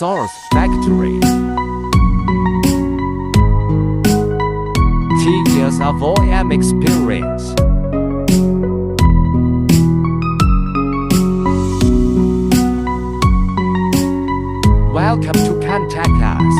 Source Factory. 10 years of OEM experience. Welcome to contact us.